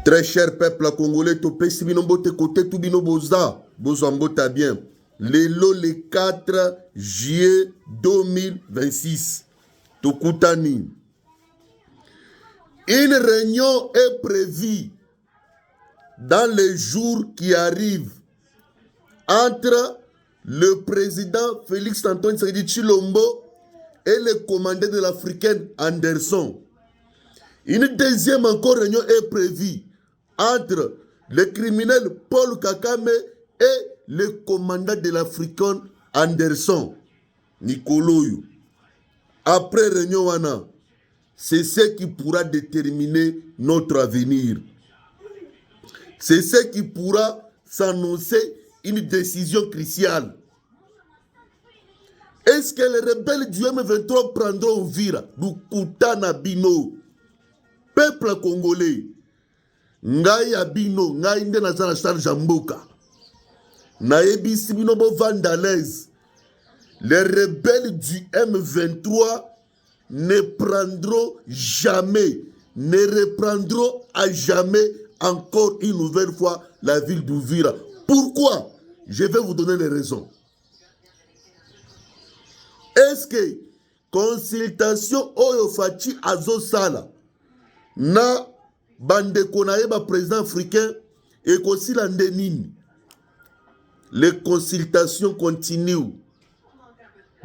Très cher peuple congolais, topesi bino mbote côté tout bino boza, bozo mbota bien. Le 4 juillet 2026. Tokutani. Une réunion est prévue dans les jours qui arrivent entre le président Félix Antoine Tshisekedi Tshilombo et le commandant de l'Africaine Anderson. Une deuxième encore réunion est prévue entre le criminel Paul Kakame et le commandant de l'Africaine Anderson, Nicoloyo. Après réunion wana, c'est ce qui pourra déterminer notre avenir. C'est ce qui pourra s'annoncer une décision cruciale. Est-ce que les rebelles du M23 prendront Uvira, Lukutana Bino? Peuple congolais, ngai abino, ngai nde nazana charge mboka. Naebisi bino bo vandalaise. Les rebelles du M23 ne prendront jamais, ne reprendront à jamais encore une nouvelle fois la ville d'Uvira. Pourquoi? Je vais vous donner les raisons. Est-ce que consultation oyo fachi azosala na bandeko na ye ba président africain et kosila ndenini? Les consultations continuent.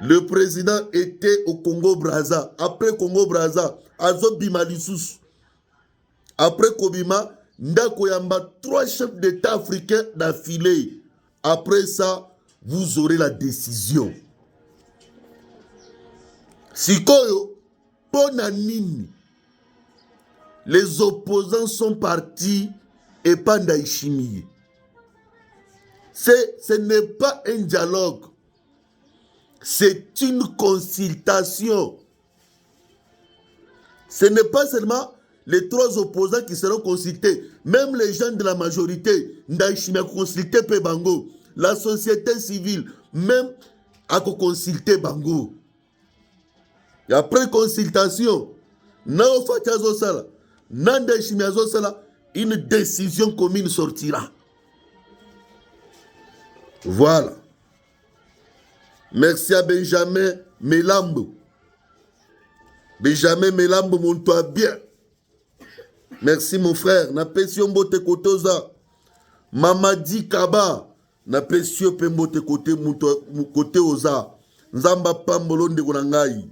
Le président était au Congo-Brazza. Après Congo-Brazza, azo bima lisusu. Après Kobima, ndako yamba 3 chefs d'État africains d'affilée. Après ça, vous aurez la décision. Sikoyo, ponanini. Les opposants sont partis et Pandaïchimi. Ce n'est pas un dialogue. C'est une consultation. Ce n'est pas seulement les 3 opposants qui seront consultés. Même les gens de la majorité, Ndaïchimi a consulté Bango. La société civile, même a consulté Bango. Et après consultation, une décision commune sortira. Voilà. Merci à Benjamin Melambo. Benjamin Melambo, monte-toi bien. Merci mon frère. Na pesio mbote kotoza. Mamadi Kaba. Na pesio pe mbote kote oza. Nzamba pambolonde kunangai.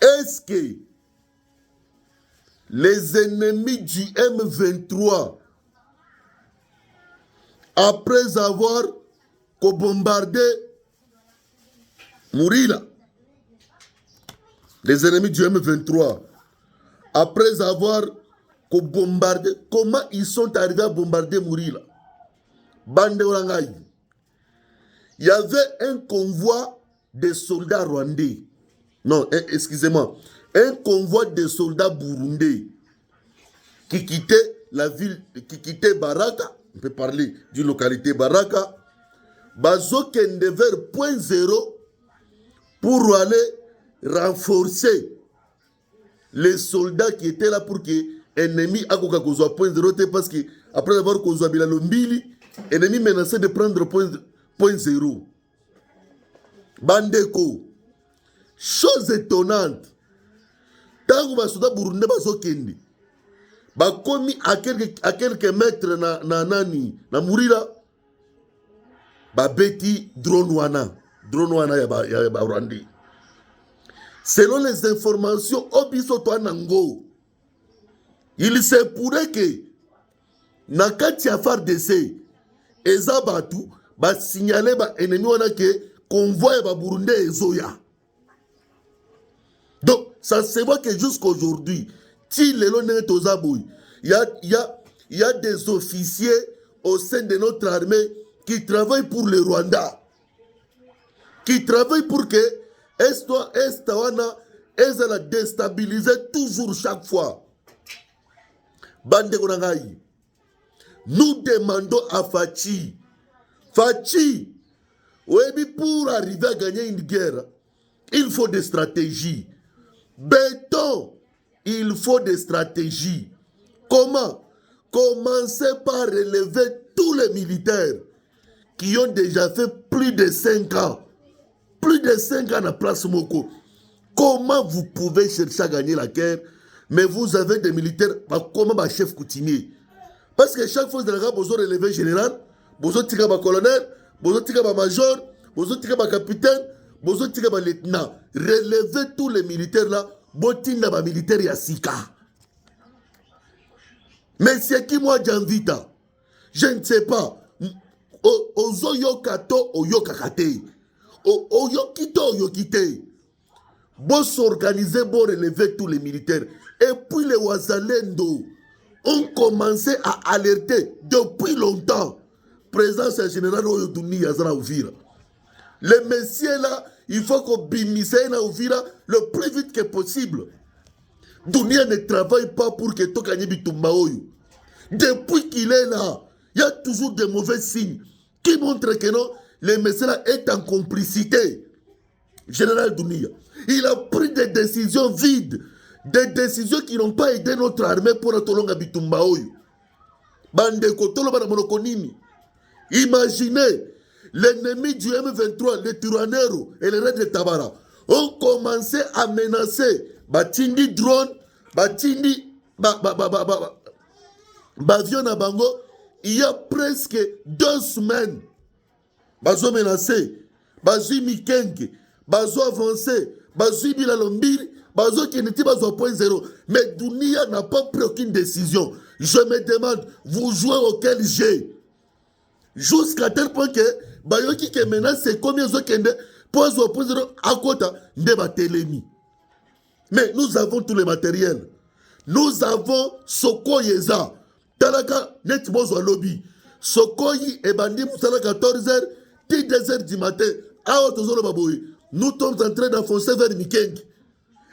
Est-ce que les ennemis du M23, après avoir bombardé Mourila, les ennemis du M23, après avoir bombardé, comment ils sont arrivés à bombarder Mourila? Bande Orangaï. Il y avait un convoi de soldats rwandais. Non, excusez-moi. Un convoi de soldats burundais qui quittait la ville, qui quittait Baraka. On peut parler d'une localité Baraka. Bazokende vers point 0 pour aller renforcer les soldats qui étaient là pour que l'ennemi a point 0 parce que après avoir causé Bilalombili, l'ennemi menaçait de prendre point 0. Bandeko. Chose étonnante. Tant que les soldats burundais bazokende, bakomi à quelques mètres na Mourila, babeti drone wana ya Rwandais. Selon les informations obiso to nango, il se pourrait que na kati ya FARDC eza batu ba signaler ba ennemi wana ke convoi ba burundais ezoya. Donc, ça se voit que jusqu'aujourd'hui, il y a des officiers au sein de notre armée qui travaillent pour le Rwanda. Qui travaillent pour que Estawana la déstabiliser toujours chaque fois. Bande Konangaï. Nous demandons à Fachi, pour arriver à gagner une guerre, il faut des stratégies. Béton, il faut des stratégies. Comment? Commencez par relever tous les militaires qui ont déjà fait plus de 5 ans. Plus de 5 ans à la place Moko. Comment vous pouvez chercher à gagner la guerre, mais vous avez des militaires comme un chef coutumier? Parce que chaque fois que vous avez besoin de relever général, besoin de colonel, besoin de major, besoin de capitaine, besoin de lieutenant. Relevez tous les militaires là, botin na militaire ya sika. Mais c'est qui moi j'invite? Je ne sais pas. Ozo yokato oyokakate. Oyokito oyokite. Bon s'organiser, bon relever tous les militaires. Et puis les Wazalendo ont commencé à alerter depuis longtemps. Présence générale Oyoduni Yazana Ouvira. Les messieurs là, il faut qu'on bimisse na Ouvira le plus vite que possible. Dunia ne travaille pas pour que Tokanye Bitumba Oyo. Depuis qu'il est là, il y a toujours de mauvais signes qui montrent que non, les messieurs là est en complicité. Général Dunia, il a pris des décisions vides, des décisions qui n'ont pas aidé notre armée pour Atolonga Bitumba Oyo. Bandeko Tolo Bana Monokonimi. Imaginez, l'ennemi du M23, les Turanero et les raids de Tabara ont commencé à menacer Batindi drone, Batindi Bavion à Bango. Il y a presque 2 semaines. Bazo menacé, Bazo Mikenge, Bazo avancé, Bazo Bilalombir, Bazo Keneti, Bazo 0.0. Mais Dunia n'a pas pris aucune décision. Je me demande, vous jouez auquel jeu? Jusqu'à tel point que Bayoki qui menace, c'est combien de Kende pour 0.0 à côté de Batelemi. Mais nous avons tous les matériels. Nous avons Sokoyeza. Talaka net bozo lobby. Sokoyi et Bandi Moussala 14h, 10h du matin. Nous sommes en train d'enfoncer vers Mikeng.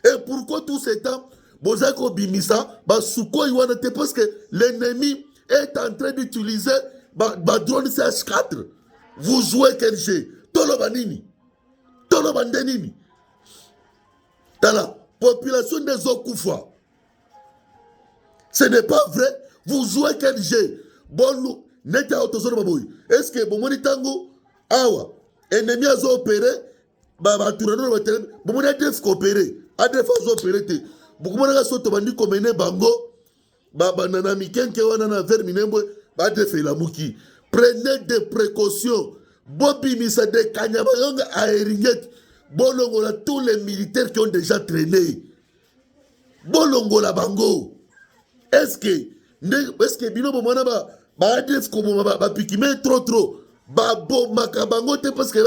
Et pourquoi tout ce temps, Bozako Bimisa, Sokoyi Wanate, parce que l'ennemi est en train d'utiliser drone CH4. Vous jouez quel jeu? Tolo Banini. Tolo Bandenini. Tala, population des Okoufa. Ce n'est pas vrai. Vous jouez quel jeu? Bon, est-ce que bon tango awa ennemi a opéré turano bon adef coopéré adef a opéré te beaucoup na soto bandi komene bango banana mikenke wana na ver minembwe adef la muki. Prenez des précautions. Bobi misa de kanyaba yonga a Eringet. Bolongola tous les militaires qui ont déjà traîné. Bolongola bango. Est-ce que bino bomona ba adef ko ba pikime trop ba bo makabango te parce que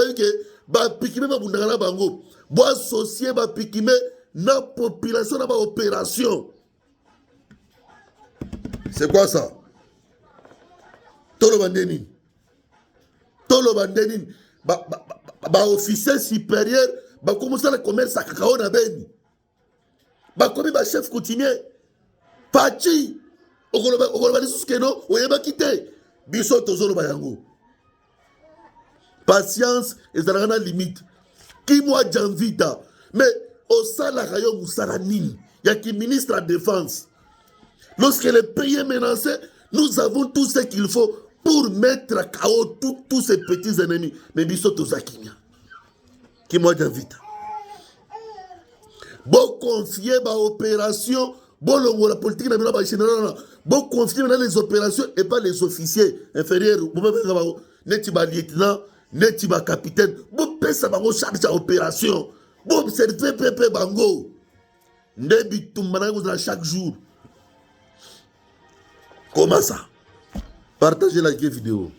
ba pikime ba bundana bango bo associer ba pikime na population na ba opération. C'est quoi ça? Tolo bandeni ba officier supérieur ba commencer le commerce à cacao na beni ba komi ba chef coutumier Pachi, patience et ça n'a limite. Qui moi j'invite, mais au salaire Moussaranine, il y a qui ministre de la Défense. Lorsque le pays est menacé, nous avons tout ce qu'il faut pour mettre à KO tous ces petits ennemis. Mais Bissoto Zakimia, qui moi j'invite. Bon confier ma opération. Bon, la politique n'a pas général. Bon, confier dans les opérations et pas les officiers inférieurs. Bon, netiba lieutenant, netiba capitaine. Bon, pesa bango charge d'opération. Bon, c'est pépé bango. Nebi tumbango chaque jour. Comment ça? Partagez la vidéo.